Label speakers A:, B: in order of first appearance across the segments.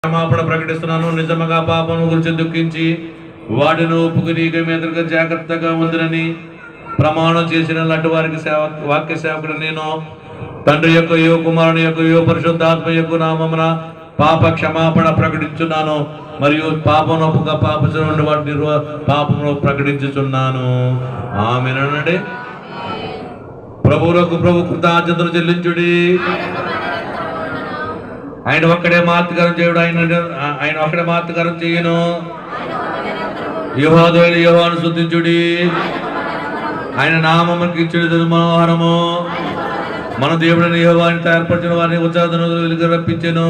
A: క్షమాపణ ప్రకటిస్తున్నాను. నిజముగా పాపం గురించి దుఃఖించి వాటిని ఒప్పుకుని మీదగా జాగ్రత్తగా ఉందని ప్రమాణం చేసిన లాంటి వారికి వాక్య సేవకుడు నేను తండ్రి యొక్క కుమారుని యొక్క పరిశుద్ధాత్మ యొక్క నామమున పాప క్షమాపణ ప్రకటించున్నాను మరియు పాపం నుండి వాటిని పాపమును ప్రకటించుచున్నాను. ఆమేనండి. ప్రభువులకు ప్రభు కృతజ్ఞతలు చెల్లించుడి. ఆయన ఒక్కడే మాతృకారం చేయుడు. ఆయన ఒక్కడే మాతృకారం చేయను. యోహాను శుద్ధించుడి. ఆయన నామముకి ఇచ్చుడి మనోహరము. మన దేవుడిని యెహోవాని ఏర్పరిచిన వారిని ఉచ్చారణ వెలుగు రప్పించెను.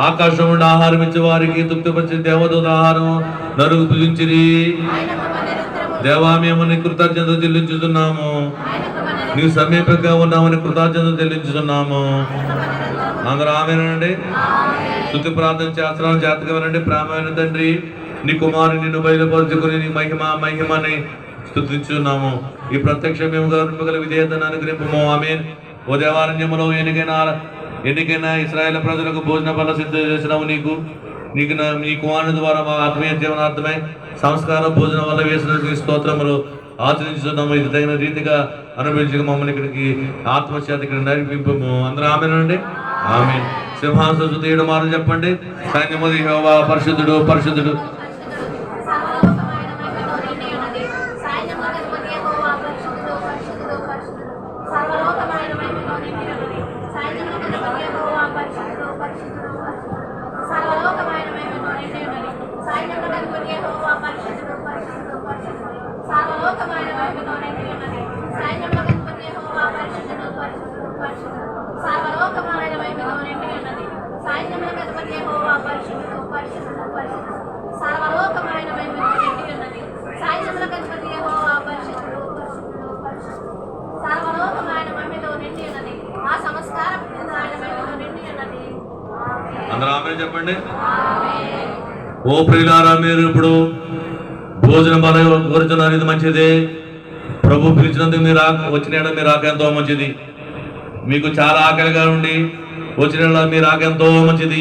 A: ఆకాశం నుండి ఆహారం ఇచ్చే వారికి తృప్తిపరిచిన దేవదూత ఆహారం నరుగు పూజించిరి. దేవా మేము నీ కృతజ్ఞతలు చెల్లించుతున్నాము. నీవు సమీపంగా ఉన్నామని కృతజ్ఞతలు చెల్లించుతున్నాము. అందరూ ఆమేనండి. స్తుతి ప్రార్థన చేస్తున్నాను. జాతకమేనండి. ప్రేమైన తండ్రి, నీ కుమారుని నిన్ను బయలుపరుచుకుని నీ మహిమని స్తుతించున్నాము. ఈ ప్రత్యక్ష మేము గల విధేయతను అనుగ్రహింపము. ఆమేన్. ఓ దేవారణ్యములో ఎన్నికైన ఇశ్రాయేలు ప్రజలకు భోజన బల సిద్ధం చేసినావు. నీ కుమారుని ద్వారా మా ఆత్మీయ జీవనార్థమై సంస్కార భోజన వల్ల వేసిన స్తోత్రములు ఆచరించుతున్నాము. ఇది తగిన రీతిగా అనుభవించక మమ్మల్ని ఇక్కడికి ఆత్మచేత ఇక్కడ నడిపింపము. అందరూ ఆమేనండి. ఆమేన్. సింహాసనం తీయడం మారు చెప్పండి. సైన్యములు యెహోవా పరిశుద్ధుడు పరిశుద్ధుడు. అందరూ ఆమేన్ చెప్పండి. ఓ ప్రియులారా, మీరు ఇప్పుడు భోజనం కోరుతున్నారు. ఇది మంచిదే. ప్రభు పిలిచినందుకు మీరు వచ్చిన మీరు రాక ఎంతో మంచిది. మీకు చాలా ఆకలిగా ఉండి వచ్చిన మీరు రాక ఎంతో మంచిది.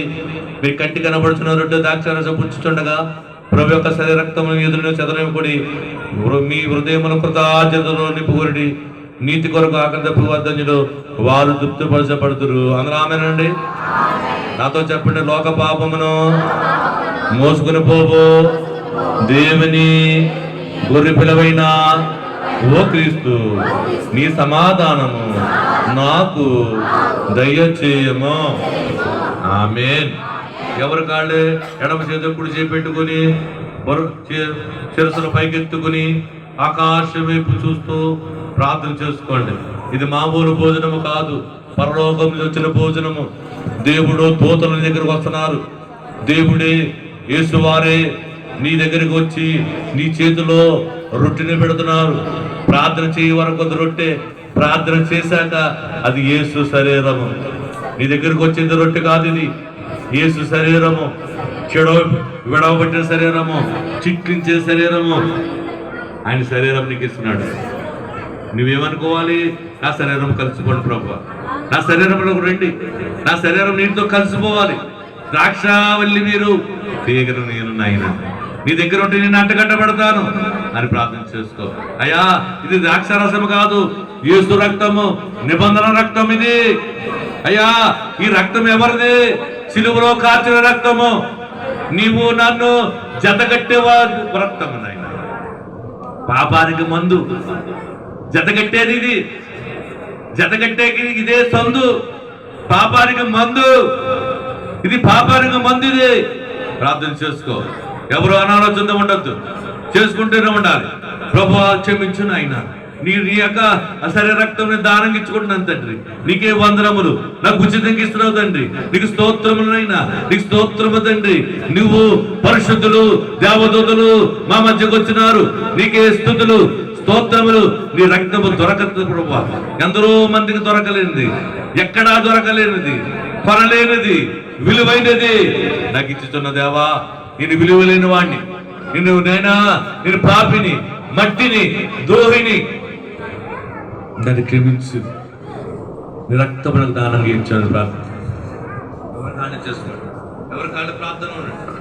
A: మీరు కంటి కనబడుచున్న రొట్టె ద్రాక్షారసం పుచ్చుచుండగా ప్రభు యొక్క శరీర రక్తమును ఎదురు చెదరనివ్వకుడి. మీ హృదయమును కృతజ్ఞతలో నింపుకొనుడి. నీతి కొరకు ఆకలి తప్పివర్ధన్యుడు వారు తృప్తిపరచబడుతురు. అందరూ ఆమేనండి. నాతో చెప్పండి. లోక పాపమును మోసుకుని పోవు దేవుని గొర్రె పిల్లవైన ఓ క్రీస్తు, నీ సమాధానము నాకు దయచేయము. ఆమేన్. ఎవరి కాళ్ళే ఎడమ చేతి కుడి చేపెట్టుకుని శిరస్సును పైకెత్తుకుని ఆకాశం వైపు చూస్తూ ప్రార్థన చేసుకోండి. ఇది మామూలు భోజనము కాదు, పరలోకం నుంచి వచ్చిన భోజనము. దేవుడు దూతల దగ్గరకు వస్తున్నారు. దేవుడే యేసువారే నీ దగ్గరికి వచ్చి నీ చేతిలో రొట్టెని పెడుతున్నారు. ప్రార్థన చేయ వరకు రొట్టె, ప్రార్థన చేశాక అది యేసు శరీరము. నీ దగ్గరకు వచ్చింది రొట్టె కాదు, ఇది యేసు శరీరము. విడవబట్టిన శరీరము, చిట్లించే శరీరము. ఆయన శరీరం నీకు ఇస్తున్నాడు. నువ్వేమనుకోవాలి? నా శరీరం కలుసుకోండి ప్రభు, నా శరీరంలోకి రండి, నా శరీరం నీటితో కలిసిపోవాలి. ద్రాక్షావల్లి మీరు, తీగను నేను నాయన, నీ దగ్గర ఉంటే నేను అంటగట్టబడతాను అని ప్రార్థన చేసుకో. అయ్యా, ఇది ద్రాక్షారసము కాదు, యేసు రక్తము, నిబంధన రక్తం ఇది. అయ్యా, ఈ రక్తం ఎవరిది? సిలువలో కార్చిన రక్తము. నీవు నన్ను జతగట్టేవాడు రక్తము నాయన. పాపానికి మందు జతగట్టేది ఇది. జతగట్టేకి ఇదే సందు. పాపానికి మందు ఇది, పాపానికి మందు ఇది. ప్రార్థన చేసుకో. ఎవరు అనాలోచనతో ఉండొద్దు, చేసుకుంటూనే ఉండాలి. ప్రభువా క్షమించు నాయన, నీ యొక్క శరీర రక్తం దానం ఇచ్చుకుంటున్నాను తండ్రి, నీకే వందనములు. నాకు ఉచితంగా ఇస్తున్నావు తండ్రి, నీకు స్తోత్రములైనా, నీకు స్తోత్రము తండ్రి. నువ్వు పరిశుద్ధులు, దేవదూతలు మా మధ్యకు వచ్చినారు, నీకే స్తుతులు స్తోత్రములు. నీ రక్తము దొరకదు ప్రభువా, ఎందరో మందికి దొరకలేనిది, ఎక్కడా దొరకలేనిది, కొనలేనిది, విలువైనది నాకు ఇచ్చుతున్న దేవా. నేను విలువలేని వాడిని, నేను పాపిని, మట్టిని, ద్రోహిని, నన్ను క్షమించు. నీ రక్తములకు దానంగా ఇచ్చాను. ప్రార్థన చేసుకోండి. ఎవరి కాళ్ళు ప్రార్థన ఉండండి.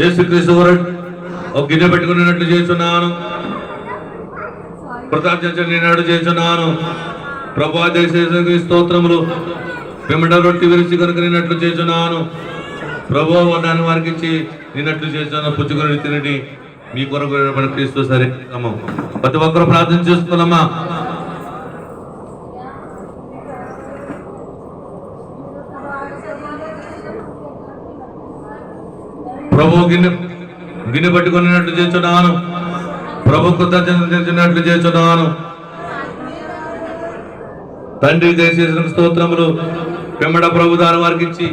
A: యేసుక్రీస్తు ఒక గిన్నె పెట్టుకున్నట్లు చేస్తున్నాను, కృతజ్ఞత నేను చేస్తున్నాను. ప్రభువా దయచేసి స్తోత్రములు. పిమ్మట రొట్టి విరిచి కనుక నిన్నట్లు చేస్తున్నాను. ప్రభువా వర్ణాన్ని వారికి ఇచ్చి నిన్నట్లు చేస్తున్నాను. పుచ్చుకొని తినటి మీ కొరకు క్రీస్తు సరే. ప్రతి ఒక్కరు ప్రార్థన చేసుకున్నామా. ప్రభు గిన్నె పట్టుకున్నట్లు చేస్తున్నాను. ప్రభు కృతజ్ఞతలు చేస్తున్నాను. తండ్రి దయచేసిన స్తోత్రములు. పెమ్మడ ప్రభు దాని వారికి ఇచ్చి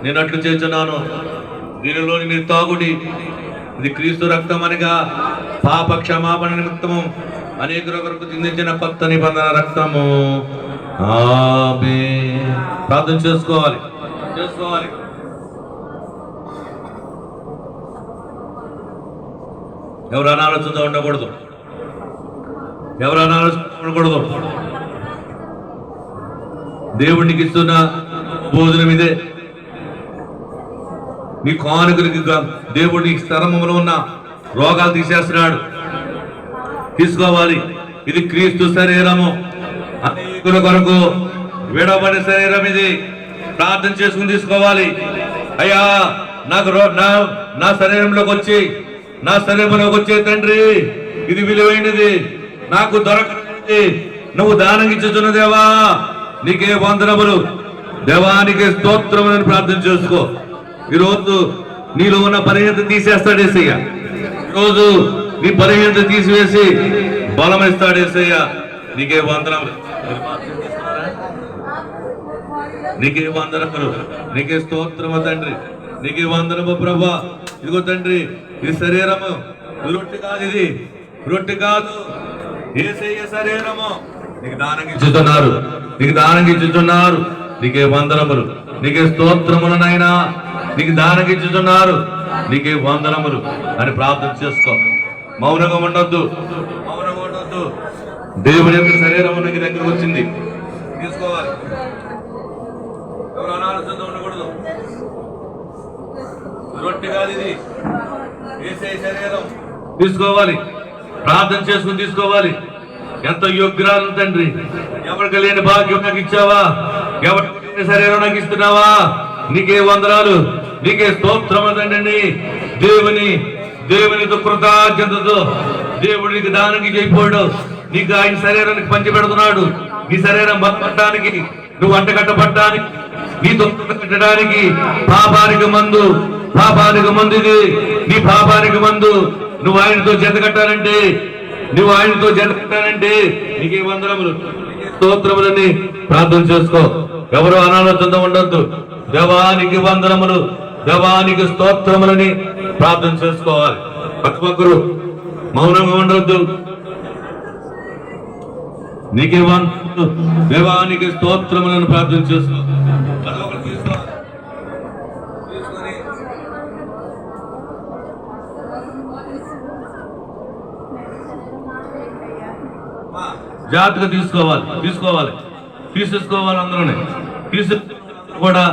A: నేను అట్లు చేస్తున్నాను. దీనిలోని మీరు తాగుడి, ఇది క్రీస్తు రక్తం అనగా పాప క్షమాపణ నిమిత్తము అనేకుల కొరకు చిందించిన కొత్త నిబంధన రక్తము. ఆమేన్. ప్రార్థన చేసుకోవాలి. ఎవరు అనాలోచనతో ఉండకూడదు. దేవుడికి ఇస్తున్న భోజనం ఇదే. నీ కానుకలకి దేవుడి స్థలములో ఉన్న రోగాలు తీసేస్తున్నాడు. తీసుకోవాలి. ఇది క్రీస్తు శరీరము, అనేకుల కొరకు విడబడిన శరీరం. ఇది ప్రార్థన చేసుకుని తీసుకోవాలి. అయ్యా నాకు నా శరీరంలోకి వచ్చే తండ్రి, ఇది విలువైనది, నాకు దొరకనిది, నువ్వు దానం ఇచ్చుతున్న దేవా నీకే వందనములు. దేవానికి స్తోత్రములను ప్రార్థన చేసుకో. ఈరోజు నీలో ఉన్న బలహీనత తీసేస్తాడు యేసయ్య. ఈరోజు నీ బలహీనత తీసివేసి బలం ఇస్తాడు యేసయ్య. నీకే వందనములు, నీకే స్తోత్రము తండ్రి, నీకే వందనము ప్రభా. ఇదిగో తండ్రి, ఇది శరీరము, రొట్టె కాదు, ఇది రొట్టె కాదు, యేసయ్య శరీరము. నీకు దానం ఇచ్చుతున్నారు. నీకే వందనములు, నీకే స్తోత్రములనైనా నీకు దానం ఇచ్చుతున్నారు. నీకే వందనములు అని ప్రార్థన చేసుకో. మౌనంగా ఉండొద్దు. దేవుని యొక్క శరీరం నీకు దగ్గరకు వచ్చింది, తీసుకోవాలి. ఎవరు అనాలోచనతో ఉండకూడదు. రొట్టె కాదు, ఇది యేసయ్య శరీరం. తీసుకోవాలి. ప్రార్థన చేసుకుని తీసుకోవాలి. ఎంత యోగ్యురాలు తండ్రి. ఎవరికి లేని భాగ్యం నాకు ఇచ్చావా? ఎవరికి లేని శరీరం నాకు ఇస్తున్నావా? నీకే వందనాలు, నీకే స్తోత్రం తండ్రి. దేవునితో కృతజ్ఞతతో దేవుడికి దానికి చేయకపోయాడు. నీకు ఆయన శరీరానికి పంచి పెడుతున్నాడు. నీ శరీరం బతకడానికి, నువ్వు వంట కట్టబడ్డానికి, నీ తొత్తు కట్టడానికి. పాపానికి మందు ఇది. నీ పాపానికి మందు. నువ్వు ఆయనతో జత కట్టాలంటే నీకే వందనములు, స్తోత్రములని ప్రార్థన చేసుకో. ఎవరు అనాలోచనతో ఉండొద్దు. దేవానికి వందనములు, దేవానికి స్తోత్రములని ప్రార్థన చేసుకోవాలి. ప్రతి ఒక్కరు మౌనంగా ఉండొద్దు. నీకే వందనములు, దేవానికి స్తోత్రములను ప్రార్థన చేసుకో. జాగ్రత్తగా తీసేసుకోవాలి. అందరూనే కూడా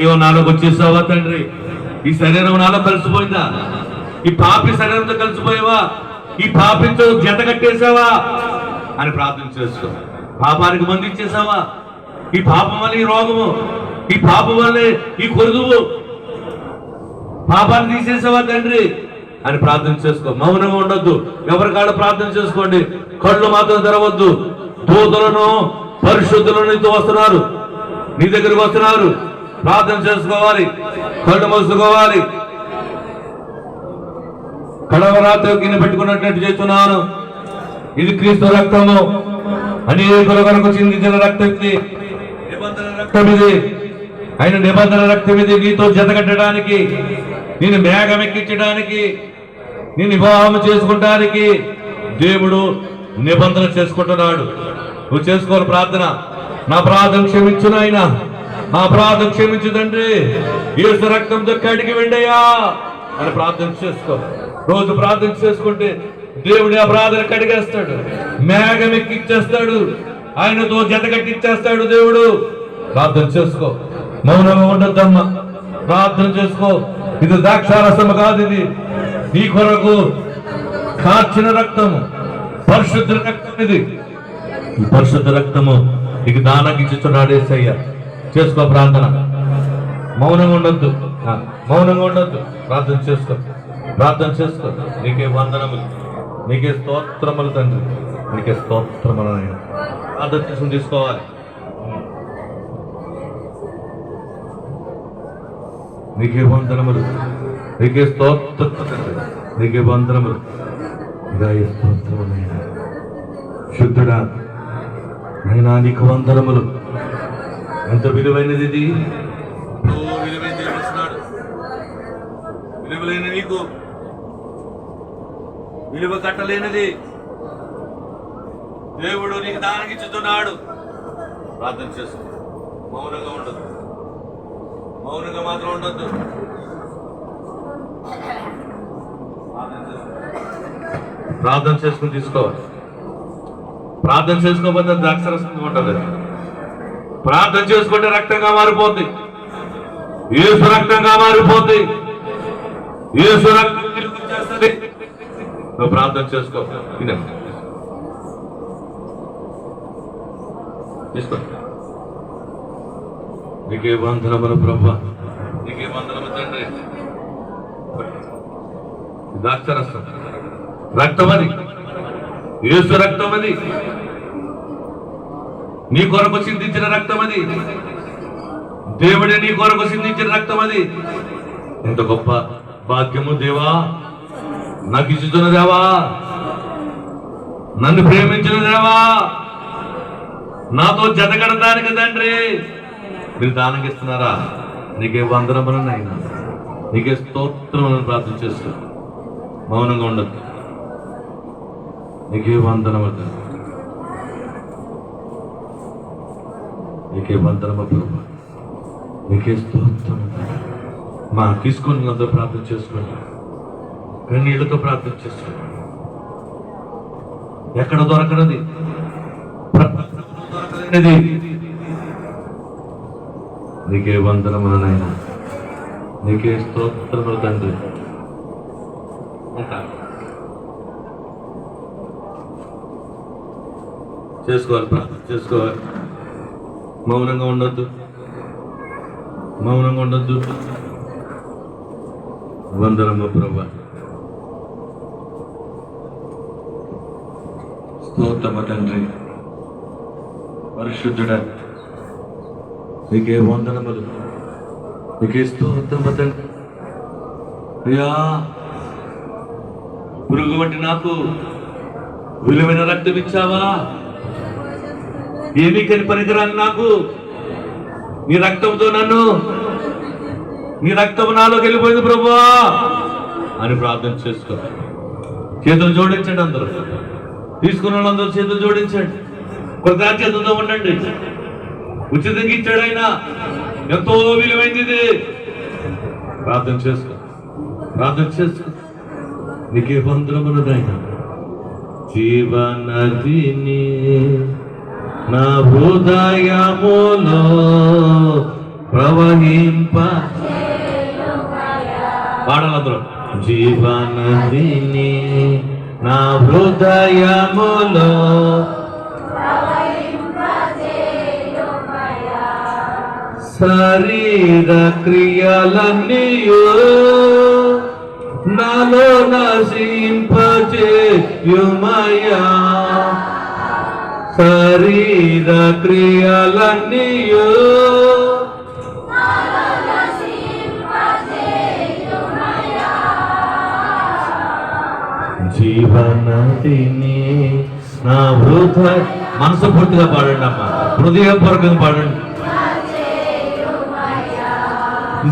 A: ఏమో నాలోకి వచ్చేసావా తండ్రి? ఈ శరీరం నాలో కలిసిపోయిందా? ఈ పాపి శరీరంతో కలిసిపోయావా? ఈ పాపితో జత కట్టేసావా అని ప్రార్థన చేసుకో. పాపానికి మంది ఇచ్చేసావా? ఈ పాపం వల్ల ఈ రోగము, ఈ పాపం వల్లే ఈ కొరుదువు, పాపాన్ని తీసేసావా తండ్రి అని ప్రార్థన చేసుకో. మౌనంగా ఉండొద్దు. ఎవరికాడ ప్రార్థన చేసుకోండి. కళ్ళు మాత్రం తెరవద్దు. దూతలను పరిశుద్ధులను నీతో వస్తున్నారు, నీ దగ్గరికి వస్తున్నారు. ప్రార్థన చేసుకోవాలి. కళ్ళు మూసుకోవాలి. కడవరాత్రి గిన్నె పెట్టుకున్నట్టు చేస్తున్నాను. ఇది క్రీస్తు రక్తము, అనేకుల కొరకు చిందించిన రక్తం ఇది. నిబంధన రక్తం ఇది. ఆయన నిబంధన రక్తం ఇది. నీతో జతకట్టడానికి, నేను మేఘం ఎక్కించడానికి, నేను వివాహం చేసుకుంటానికి దేవుడు నిబంధన చేసుకుంటున్నాడు. నువ్వు చేసుకోవాలి ప్రార్థన. నా ప్రార్థన క్షమించు నాయనా, నా ప్రార్థన క్షమించు తండ్రి, యేసు రక్తంతో కడిగి వెండయ్యా అని ప్రార్థన చేసుకో. రోజు ప్రార్థన చేసుకుంటే దేవుడి ఆ ప్రార్థన కడిగేస్తాడు, మేఘం ఎక్కిచ్చేస్తాడు. ఆయనతో జతగట్టిచ్చేస్తాడు దేవుడు. ప్రార్థన చేసుకో, మౌనంగా ఉండొద్దమ్మా, ప్రార్థన చేసుకో. ఇది ద్రాక్షారసము కాదు, ఇది నీ కొరకు కార్చిన రక్తము, పరిశుద్ధ రక్తం. ఇది ఈ పరిశుద్ధ రక్తము నీకు దానానికి ఇచ్చుతున్నాడు యేసయ్య. చేసుకో ప్రార్థన, మౌనంగా ఉండొద్దు, మౌనంగా ఉండొద్దు. ప్రార్థన చేసుకో, ప్రార్థన చేసుకో. నీకే వందనములు, నీకే స్తోత్రములు తండ్రి, నీకే స్తోత్రములు. ఆయన ప్రార్థన చేసుకుని తీసుకోవాలి. నీకే వందనములు, నీకే స్తోత్రములు తండ్రి, నీకే వందనములు, స్తోత్రములైన శుద్ధుడా అయినా నీకు వందనములు. ఎంత విలువైనది ఇది, విలువైనది ఇస్తున్నాడు. విలువలేని నీకు విలువ కట్టలేనిది దేవుడు నీకు దానికి ఇచ్చుతున్నాడు. ప్రార్థన చేసుకో, మౌనంగా ఉండదు, మౌనంగా మాత్రం ఉండొద్దు. ప్రార్థన చేసుకుని తీసుకోవాలి. ప్రార్థన చేసుకోకపోతే ద్రాక్షరసంగా ఉంటుంది. ప్రార్థన చేసుకుంటే రక్తంగా మారిపోద్ది, యేసు రక్తంగా మారిపోద్ది, యేసు రక్తం తిరిగి చేస్తుంది. నువ్వు ప్రార్థన చేసుకో, తీసుకో. నీకే వందనములు ప్రభువా, నీకే వందనము తండ్రి. ద్రాక్షరసం రక్తమది, యేసు రక్తమది, నీ కొరకు సిందించిన రక్తమది, దేవుడే నీ కొరకు సిందించిన రక్తమది. ఎంత గొప్ప భాగ్యము దేవా, నాకు ఇచ్చుతున్న దేవా, నన్ను ప్రేమించిన దేవా, నాతో జతగడటానికి తండ్రి మీరు దానం ఇస్తున్నారా? నీకే వందనములనైనా, నీకే స్తోత్రములను ప్రార్థన చేస్తూ మౌనంగా ఉండదు. నీకే వందనములు, నీకే వందనము ప్రభు, నీకే స్తోత్రము. మా తీసుకొని అందరూ ప్రార్థన చేసుకోండి, కన్నీళ్లతో ప్రార్థన చేసుకోండి. ఎక్కడ దొరకనది, దొరకలేనిది నీకే వందనములనైనా, నీకే స్తోత్రములు తండ్రి. చేసుకోవాలి, ప్రార్థన చేసుకోవాలి. మౌనంగా ఉండొద్దు, మౌనంగా ఉండొద్దు. వందనము ప్రభా, స్తోత్రము తండ్రి, పరిశుద్ధుడా నీకే వందనములు, నీకే స్తోత్రము తండ్రి. అయ్యా, పురుగు వంటి నాకు విలువైన రక్తం ఇచ్చావా? ఏమీ కని పనికిరాని నాకు నీ రక్తంతో నన్ను, నీ రక్తం నాలోకి వెళ్ళిపోయింది ప్రభువా అని ప్రార్థన చేసుకో. చేతులు జోడించండి, అందరూ తీసుకున్న వాళ్ళందరూ చేతులు జోడించండి. కొద్ది చేతులతో ఉండండి. ఉచితంగా ఇచ్చాడు ఆయన, ఎంతో విలువైంది ఇది. ప్రార్థన చేసుకో, ప్రార్థన చేసుకో. నీకే వందనములనైనా. జీవనదిని నా హృదయములో ప్రవహింప పాడాలందరూ. జీవనదిని నా హృదయములో శరీర క్రియలన్నీయు నాలో నశింపజేయుమయ్యా. శరీర క్రియలన్నీయు జీవనదిని నా హృదయ. మనసు పూర్తిగా పాడండి అమ్మా, హృదయపూర్వకంగా పాడండి.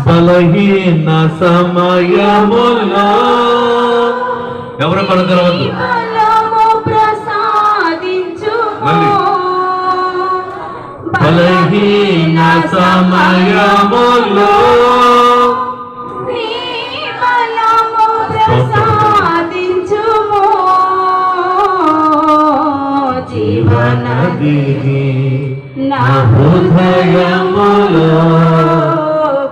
A: బలహీన సమయములో ఎవరు పడగలవద్దు. మళ్ళీ బలహీన సమయములో జీవనదిని
B: హృదయములో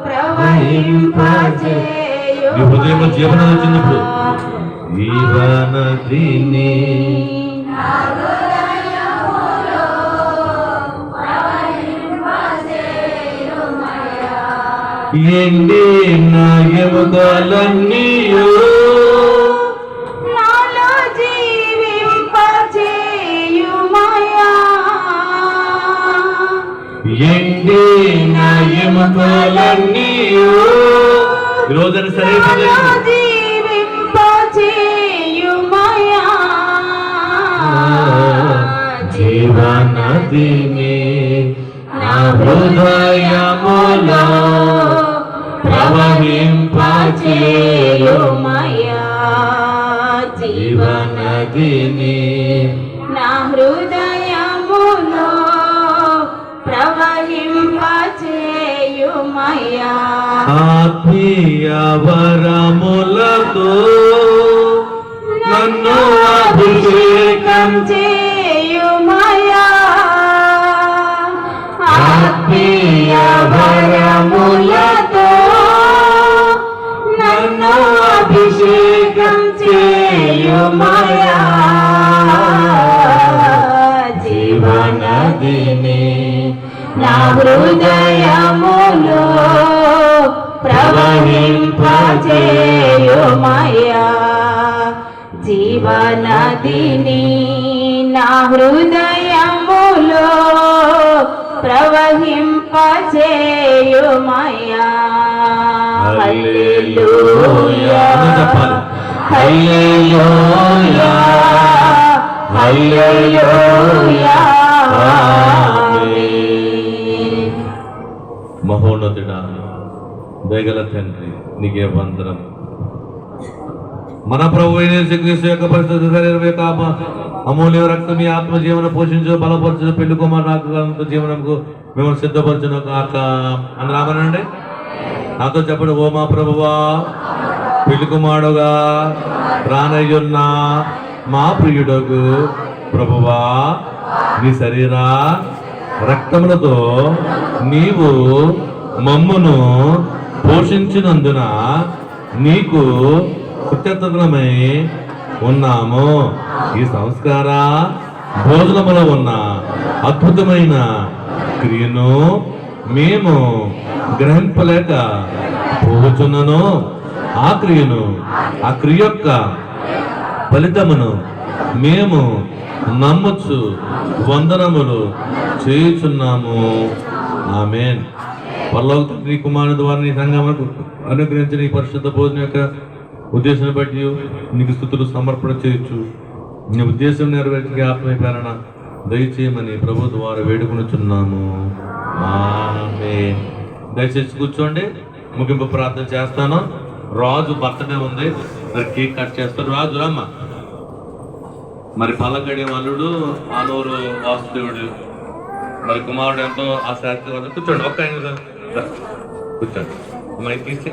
B: ప్రవహింపజేయు
A: నీ హృదయంలో జీవన వచ్చినప్పుడు జీవనదిని ఎండిన ఎముకలన్నీయు
B: నాలో జీవింపజేయుమయా
A: ఎండిన ఎముకలన్నీయు ఈరోజు సరే
B: జీవింపజేయుమయా
A: జీవనదిని నా హృదయములో ప్రవహింపజేయుమయా జీవనదిని
B: నా హృదయములో ప్రవహింపజేయుమయా
A: ఆత్మీయ వరములతో నన్ను అభిషేకం
B: చేయుమయా
A: ఆత్మీయ
B: వరములతో నన్ను అభిషేకం చేయుమయా జీవనదిని నా హృదయములో ప్రవహింపజేయుమయా జీవనదిని నా హృదయములో ప్రవహింపజేయుమయా హల్లెలూయా హల్లెలూయా హల్లెలూయా ఆమేన్.
A: మహోన్నతుడా దయగల తండ్రి నీకే వందనం. మన ప్రభు అయిన యేసుక్రీస్తు యొక్క పరిశుద్ధ శరీరం యొక్క అమూల్య రక్తం మీ ఆత్మ జీవన పోషించు బలపరచు పెళ్లి కుమార్ నాకు జీవనంకు మేము సిద్ధపరచును కాక అని రామనండి. నాతో చెప్పండి. ఓ మా ప్రభువా, పెళ్లి కుమారుడుగా రానయ్యున్న మా ప్రియుడకు ప్రభువా, నీ శరీర రక్తములతో నీవు మమ్మును పోషించినందున నీకు కృతజ్ఞతమై ఉన్నాము. ఈ సంస్కార భోజనములో ఉన్న అద్భుతమైన క్రియను మేము గ్రహింపలేక పోచున్నను. ఆ క్రియను, ఆ క్రియ యొక్క ఫలితమును మేము నమ్మొచ్చు వందనములు చేయుచున్నాము. ఆమేన్. పరలోక తండ్రి కుమారుని ద్వారా నీ సంఘమునకు అనుగ్రహించిన ఈ పరిశుద్ధ భోజనం యొక్క ఉద్దేశాన్ని బట్టి నీకు స్తుతులు సమర్పణ చేయొచ్చు. నీ ఉద్దేశం నెరవేర్చే ఆత్మీయపరణ దయచేయమని ప్రభు ద్వారా వేడుకొనుచున్నాము. ఆమేన్. దయచేసి కూర్చోండి. ముగింపు ప్రార్థన చేస్తాను. రాజు బర్త్డే ఉంది, మరి కేక్ కట్ చేస్తారు. రాజు రమ్మ. మరి పల్లకడి అల్లుడు ఆనూరు వాసుదేవుడు, మరి కుమారుడు ఎంతో ఆసక్తి. కూర్చోండి. ఒక్క కూర్చోండి. అమ్మాయి తీసి